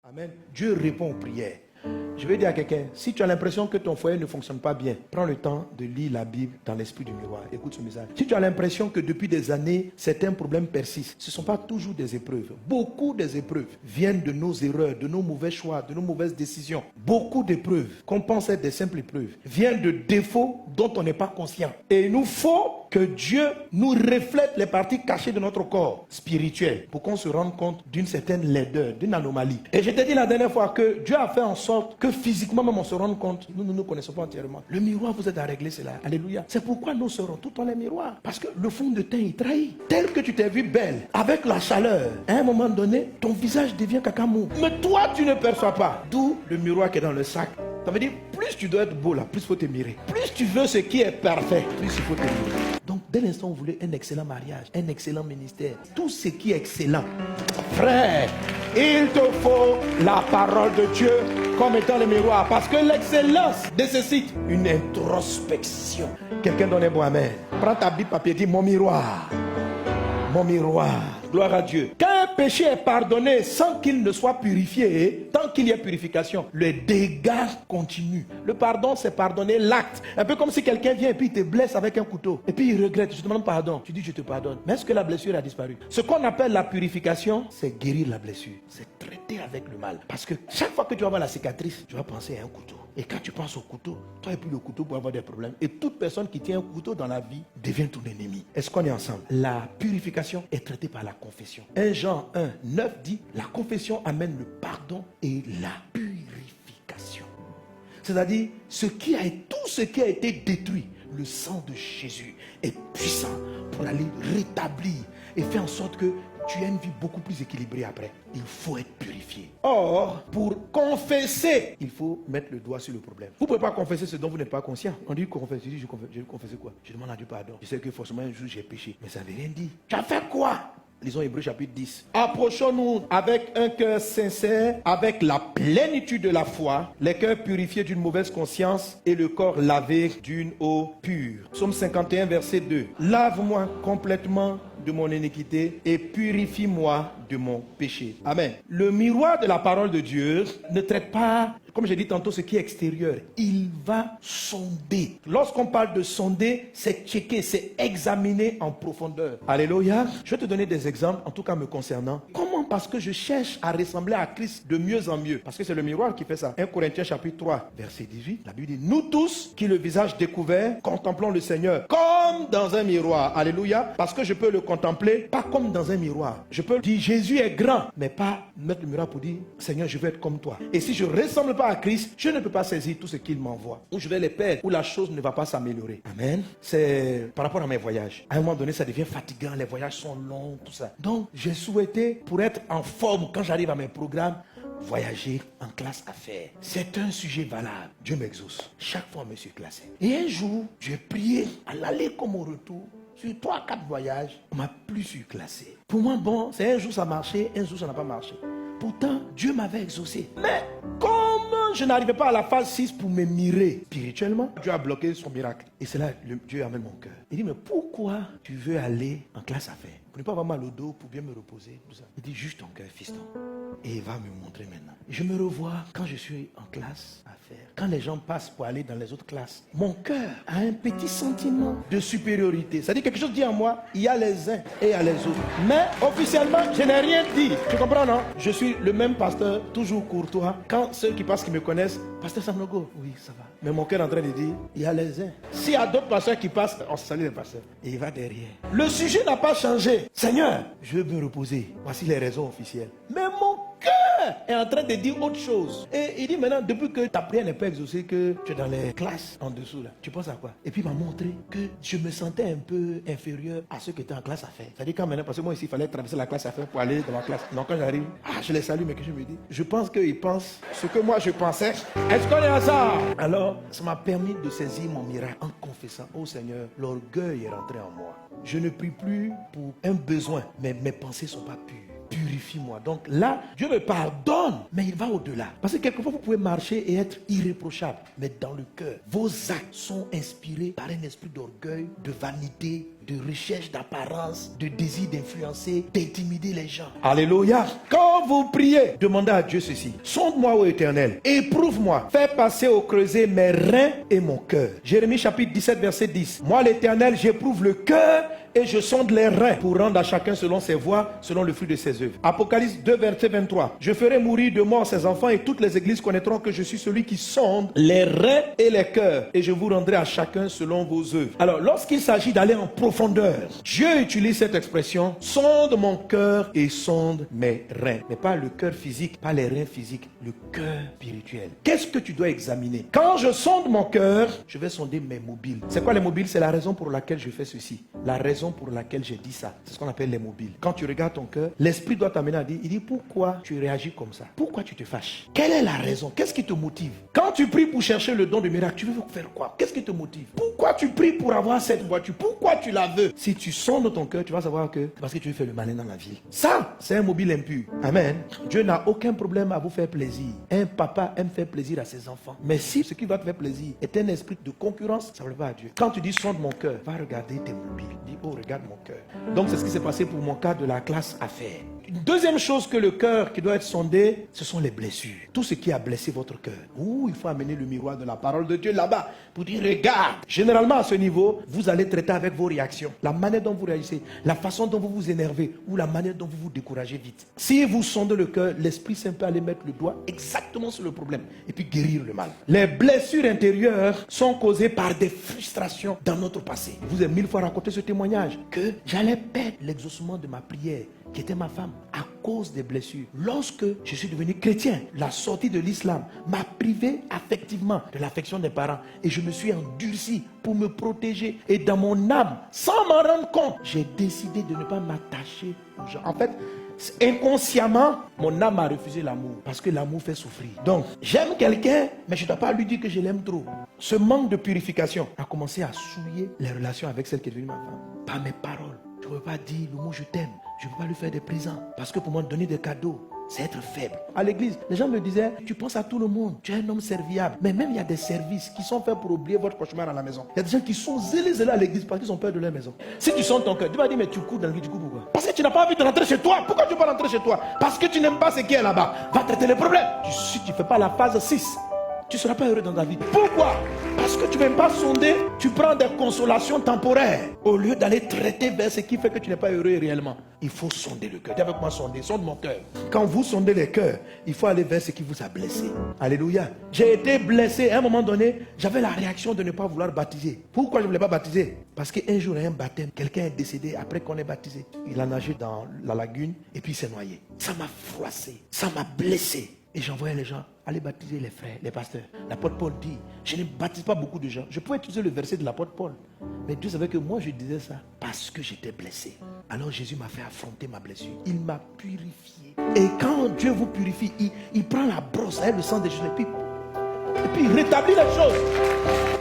Amen. Dieu répond aux prières. Je vais dire à quelqu'un, si tu as l'impression que ton foyer ne fonctionne pas bien, prends le temps de lire la Bible dans l'esprit du miroir. Écoute ce message. Si tu as l'impression que depuis des années, certains problèmes persistent, ce ne sont pas toujours des épreuves. Beaucoup des épreuves viennent de nos erreurs, de nos mauvais choix, de nos mauvaises décisions. Beaucoup d'épreuves, qu'on pense être des simples épreuves, viennent de défauts dont on n'est pas conscient. Et il nous faut que Dieu nous reflète les parties cachées de notre corps spirituel pour qu'on se rende compte d'une certaine laideur, d'une anomalie. Et je t'ai dit la dernière fois que Dieu a fait en sorte que physiquement même on se rende compte, nous ne nous connaissons pas entièrement. Le miroir vous aide à régler cela. Alléluia. C'est pourquoi nous serons tout dans les miroirs. Parce que le fond de teint il trahit. Tel que tu t'es vu belle, avec la chaleur, à un moment donné, ton visage devient cacamou. Mais toi tu ne perçois pas. D'où le miroir qui est dans le sac. Ça veut dire, plus tu dois être beau là, plus il faut te mirer. Plus tu veux ce qui est parfait, plus il faut te mirer. Donc, dès l'instant où vous voulez un excellent mariage, un excellent ministère, tout ce qui est excellent, frère, il te faut la parole de Dieu comme étant le miroir. Parce que l'excellence nécessite une introspection. Quelqu'un donne un bon amen. Prends ta Bible papier, dis mon miroir. Mon miroir. Gloire à Dieu. Quand un péché est pardonné sans qu'il ne soit purifié, tant qu'il y a purification, le dégât continue. Le pardon, c'est pardonner l'acte. Un peu comme si quelqu'un vient et puis il te blesse avec un couteau. Et puis il regrette, je te demande pardon. Tu dis je te pardonne. Mais est-ce que la blessure a disparu? Ce qu'on appelle la purification, c'est guérir la blessure. C'est traiter avec le mal. Parce que chaque fois que tu vas voir la cicatrice, tu vas penser à un couteau. Et quand tu penses au couteau, toi et puis le couteau pour avoir des problèmes. Et toute personne qui tient un couteau dans la vie devient ton ennemi. Est-ce qu'on est ensemble? La purification est traitée par la confession. 1 Jean 1, 9 dit, la confession amène le pardon et la purification. C'est-à-dire, tout ce qui a été détruit, le sang de Jésus est puissant pour aller rétablir et faire en sorte que tu as une vie beaucoup plus équilibrée après. Il faut être purifié. Or, pour confesser, il faut mettre le doigt sur le problème. Vous ne pouvez pas confesser ce dont vous n'êtes pas conscient. On dit confesse, je dis je confesse quoi? Je demande à Dieu pardon. Je sais que forcément un jour j'ai péché, mais ça ne veut rien dire. Tu as fait quoi? Lisons Hébreux chapitre 10. Approchons-nous avec un cœur sincère, avec la plénitude de la foi, les cœurs purifiés d'une mauvaise conscience et le corps lavé d'une eau pure. Psaume 51, verset 2. Lave-moi complètement de mon iniquité et purifie-moi de mon péché. Amen. Le miroir de la parole de Dieu ne traite pas, comme j'ai dit tantôt, ce qui est extérieur. Il va sonder. Lorsqu'on parle de sonder, c'est checker, c'est examiner en profondeur. Alléluia. Je vais te donner des exemples, en tout cas me concernant. Comment? Parce que je cherche à ressembler à Christ de mieux en mieux. Parce que c'est le miroir qui fait ça. 1 Corinthiens chapitre 3, verset 18. La Bible dit, nous tous qui le visage découvert, contemplons le Seigneur comme dans un miroir. Alléluia. Parce que je peux le contempler, pas comme dans un miroir. Je peux dire, Jésus est grand, mais pas mettre le miroir pour dire, Seigneur, je veux être comme toi. Et si je ne ressemble pas à Christ, je ne peux pas saisir tout ce qu'il m'envoie. Ou je vais les perdre, ou la chose ne va pas s'améliorer. Amen. C'est par rapport à mes voyages. À un moment donné, ça devient fatigant, les voyages sont longs, tout ça. Donc, j'ai souhaité, pour être en forme quand j'arrive à mes programmes, voyager en classe affaires. C'est un sujet valable. Dieu m'exauce. Chaque fois, je me suis classé. Et un jour, j'ai prié à l'aller comme au retour. Sur 3-4 voyages, on m'a plus su classer. Pour moi, bon, c'est un jour ça marchait, un jour ça n'a pas marché. Pourtant, Dieu m'avait exaucé. Mais comme je n'arrivais pas à la phase 6 pour me mirer spirituellement, Dieu a bloqué son miracle. Et c'est là que Dieu amène mon cœur. Il dit, mais pourquoi tu veux aller en classe affaires? Pour ne pas avoir mal au dos, pour bien me reposer, tout ça. Il dit, juste ton cœur, fiston. Et il va me montrer maintenant. Je me revois quand je suis en classe affaires. Quand les gens passent pour aller dans les autres classes, mon cœur a un petit sentiment de supériorité. C'est-à-dire quelque chose dit en moi, il y a les uns et il y a les autres. Mais officiellement, je n'ai rien dit. Tu comprends, non? Je suis le même pasteur, toujours courtois. Quand ceux qui passent, qui me connaissent, pasteur Sanogo, oui, ça va. Mais mon cœur est en train de dire, il y a les uns. S'il y a d'autres pasteurs qui passent, on salue les pasteurs. Et il va derrière. Le sujet n'a pas changé. Seigneur, je veux me reposer. Voici les raisons officielles. Mais mon cœur est en train de dire autre chose. Et il dit maintenant, depuis que ta prière n'est pas exaucée, que tu es dans les classes en dessous là, tu penses à quoi? Et puis il m'a montré que je me sentais un peu inférieur à ceux qui étaient en classe affaires. C'est-à-dire quand maintenant, parce que moi ici, il fallait traverser la classe affaires pour aller dans ma classe. Donc quand j'arrive, je les salue, mais que je me dis, je pense qu'ils pensent ce que moi je pensais. Est-ce qu'on est ensemble? Alors, ça m'a permis de saisir mon miracle en confessant, oh Seigneur, l'orgueil est rentré en moi. Je ne prie plus pour un besoin, mais mes pensées ne sont pas pures. Purifie-moi. Donc là, Dieu me pardonne, mais il va au-delà. Parce que quelquefois, vous pouvez marcher et être irréprochable, mais dans le cœur, vos actes sont inspirés par un esprit d'orgueil, de vanité, de recherche d'apparence, de désir d'influencer, d'intimider les gens. Alléluia. Quand vous priez, demandez à Dieu ceci. Sonde-moi, ô Éternel, éprouve-moi, fais passer au creuset mes reins et mon cœur. Jérémie chapitre 17, verset 10. Moi, l'Éternel, j'éprouve le cœur et je sonde les reins pour rendre à chacun selon ses voies, selon le fruit de ses œuvres. Apocalypse 2, verset 23. Je ferai mourir de mort ses enfants et toutes les églises connaîtront que je suis celui qui sonde les reins et les cœurs et je vous rendrai à chacun selon vos œuvres. Alors, lorsqu'il s'agit d'aller en profondeur, Dieu utilise cette expression, sonde mon cœur et sonde mes reins. Mais pas le cœur physique, pas les reins physiques, le cœur spirituel. Qu'est-ce que tu dois examiner? Quand je sonde mon cœur, je vais sonder mes mobiles. C'est quoi les mobiles? C'est la raison pour laquelle je fais ceci. La raison pour laquelle j'ai dit ça, c'est ce qu'on appelle les mobiles. Quand tu regardes ton cœur, l'esprit doit t'amener à dire, il dit pourquoi tu réagis comme ça? Pourquoi tu te fâches? Quelle est la raison? Qu'est-ce qui te motive? Quand tu pries pour chercher le don de miracle, tu veux faire quoi? Qu'est-ce qui te motive? Pourquoi tu pries pour avoir cette voiture? Pourquoi tu la veux? Si tu sondes ton cœur, tu vas savoir que c'est parce que tu veux faire le malin dans la ville. Ça, c'est un mobile impur. Amen. Dieu n'a aucun problème à vous faire plaisir. Un papa aime faire plaisir à ses enfants. Mais si ce qui va te faire plaisir est un esprit de concurrence, ça ne veut pas à Dieu. Quand tu dis sonde mon cœur, va regarder tes mobiles. Dis, oh, regarde mon cœur. Donc c'est ce qui s'est passé pour mon cas de la classe affaires. Une deuxième chose que le cœur qui doit être sondé, ce sont les blessures. Tout ce qui a blessé votre cœur. Il faut amener le miroir de la parole de Dieu là-bas pour dire regarde. Généralement à ce niveau, vous allez traiter avec vos réactions. La manière dont vous réagissez, la façon dont vous vous énervez ou la manière dont vous vous découragez vite. Si vous sondez le cœur, l'Esprit Saint peut aller mettre le doigt exactement sur le problème et puis guérir le mal. Les blessures intérieures sont causées par des frustrations dans notre passé. Je vous ai 1000 fois raconté ce témoignage que j'allais perdre l'exaucement de ma prière qui était ma femme, à cause des blessures. Lorsque je suis devenu chrétien, la sortie de l'islam m'a privé affectivement de l'affection des parents et je me suis endurci pour me protéger. Et dans mon âme, sans m'en rendre compte, j'ai décidé de ne pas m'attacher aux gens. En fait, inconsciemment, mon âme a refusé l'amour parce que l'amour fait souffrir. Donc, j'aime quelqu'un, mais je ne dois pas lui dire que je l'aime trop. Ce manque de purification a commencé à souiller les relations avec celle qui est devenue ma femme. Par mes paroles. Je ne peux pas dire le mot je t'aime. Je ne peux pas lui faire des présents. Parce que pour moi, donner des cadeaux, c'est être faible. À l'église, les gens me disaient, tu penses à tout le monde. Tu es un homme serviable. Mais même il y a des services qui sont faits pour oublier votre cauchemar à la maison. Il y a des gens qui sont zélés à l'église parce qu'ils ont peur de leur maison. Si tu sens ton cœur, tu vas dire, mais tu cours dans l'église, tu cours pourquoi? Parce que tu n'as pas envie de rentrer chez toi. Pourquoi tu ne veux pas rentrer chez toi? Parce que tu n'aimes pas ce qui est là-bas. Va traiter les problèmes. Si tu ne fais pas la phase 6, tu ne seras pas heureux dans ta vie. Pourquoi? Parce que tu ne veux pas sonder, tu prends des consolations temporaires au lieu d'aller traiter vers ce qui fait que tu n'es pas heureux réellement. Il faut sonder le cœur. Dis avec moi, sonder, sonde mon cœur. Quand vous sondez les cœurs, il faut aller vers ce qui vous a blessé. Alléluia. J'ai été blessé. À un moment donné, j'avais la réaction de ne pas vouloir baptiser. Pourquoi je ne voulais pas baptiser? Parce qu'un jour, à un baptême, quelqu'un est décédé après qu'on ait baptisé. Il a nagé dans la lagune et puis il s'est noyé. Ça m'a froissé. Ça m'a blessé. Et j'envoyais les gens aller baptiser les frères, les pasteurs. L'apôtre Paul dit, je ne baptise pas beaucoup de gens. Je pouvais utiliser le verset de l'apôtre Paul. Mais Dieu savait que moi je disais ça parce que j'étais blessé. Alors Jésus m'a fait affronter ma blessure. Il m'a purifié. Et quand Dieu vous purifie, il prend la brosse avec le sang de Jésus et puis il rétablit les choses.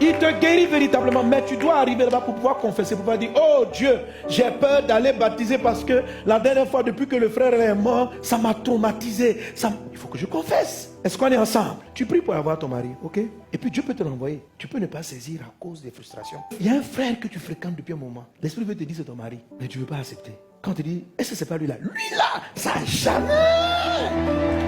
Il te guérit véritablement, mais tu dois arriver là-bas pour pouvoir confesser, pour pouvoir dire, oh Dieu, j'ai peur d'aller baptiser parce que la dernière fois, depuis que le frère est mort, ça m'a traumatisé. Il faut que je confesse. Est-ce qu'on est ensemble? Tu pries pour avoir ton mari, ok? Et puis Dieu peut te l'envoyer. Tu peux ne pas saisir à cause des frustrations. Il y a un frère que tu fréquentes depuis un moment. L'esprit veut te dire c'est ton mari, mais tu ne veux pas accepter. Quand tu dis, est-ce que c'est pas lui là? Lui là, ça jamais.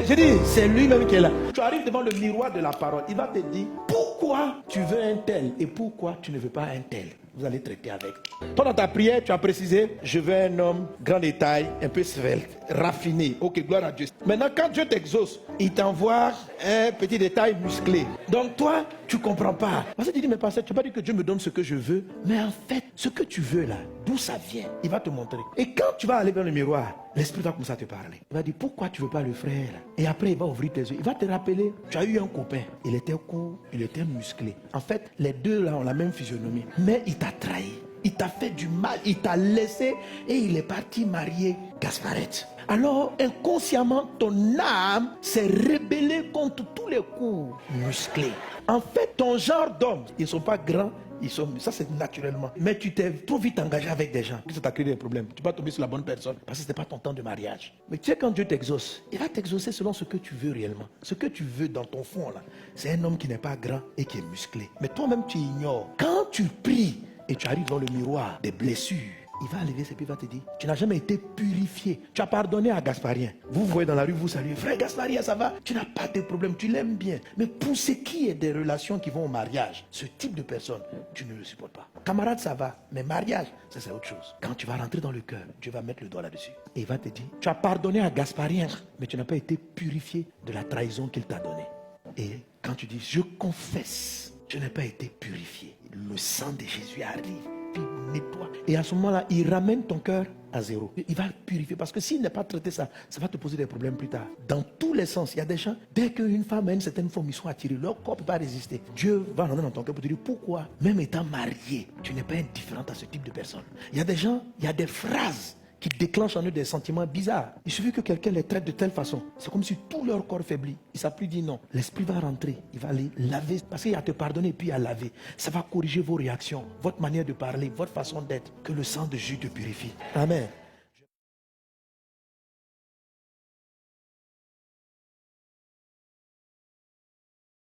J'ai dit, c'est lui-même qui est là. Tu arrives devant le miroir de la parole. Il va te dire, pourquoi tu veux un tel et pourquoi tu ne veux pas un tel? Vous allez traiter avec. Toi, dans ta prière, tu as précisé, je veux un homme grand détail, un peu svelte, raffiné. Ok, gloire à Dieu. Maintenant, quand Dieu t'exauce, il t'envoie un petit détail musclé. Donc toi, tu ne comprends pas. Parce que tu dis, mais pasteur, tu n'as pas dit que Dieu me donne ce que je veux. Mais en fait, ce que tu veux là, d'où ça vient, il va te montrer. Et quand tu vas aller vers le miroir, l'esprit va commencer à te parler. Il va dire, pourquoi tu ne veux pas le frère là? Et après, il va ouvrir tes yeux. Il va te rappeler, tu as eu un copain. Il était court, il était musclé. En fait, les deux là ont la même physionomie. Mais il t'a trahi. Il t'a fait du mal, il t'a laissé et il est parti marier Gasparette. Alors, inconsciemment, ton âme s'est rébellée contre tous les coups musclés. En fait, ton genre d'hommes, ils ne sont pas grands, ça c'est naturellement. Mais tu t'es trop vite engagé avec des gens, ça t'a créé des problèmes. Tu vas tomber sur la bonne personne parce que ce n'était pas ton temps de mariage. Mais tu sais, quand Dieu t'exauce, il va t'exaucer selon ce que tu veux réellement. Ce que tu veux dans ton fond là, c'est un homme qui n'est pas grand et qui est musclé. Mais toi-même tu ignores. Quand tu pries, et tu arrives dans le miroir des blessures, il va lever ses pieds, il va te dire, tu n'as jamais été purifié. Tu as pardonné à Gasparien. Vous voyez dans la rue, vous saluez, frère Gasparien, ça va? Tu n'as pas de problème, tu l'aimes bien. Mais pour ce qui est des relations qui vont au mariage, ce type de personne, tu ne le supportes pas. Camarade, ça va, mais mariage, ça c'est autre chose. Quand tu vas rentrer dans le cœur, Dieu va mettre le doigt là-dessus. Et il va te dire, tu as pardonné à Gasparien, mais tu n'as pas été purifié de la trahison qu'il t'a donnée. Et quand tu dis, je confesse, je n'ai pas été purifié. Le sang de Jésus arrive. Nettoie. Et à ce moment-là, il ramène ton cœur à zéro. Il va purifier parce que s'il n'est pas traité ça va te poser des problèmes plus tard. Dans tous les sens, il y a des gens, dès qu'une femme a une certaine forme, ils sont attirés, leur corps ne peut pas résister. Dieu va rentrer dans ton cœur pour te dire pourquoi, même étant marié, tu n'es pas indifférent à ce type de personne. Il y a des gens, il y a des phrases qui déclenchent en eux des sentiments bizarres. Il suffit que quelqu'un les traite de telle façon. C'est comme si tout leur corps faiblit. Ils ne savent plus dire non. L'esprit va rentrer. Il va aller laver. Parce qu'il y a à te pardonner et puis à laver. Ça va corriger vos réactions, votre manière de parler, votre façon d'être. Que le sang de Jésus te purifie. Amen.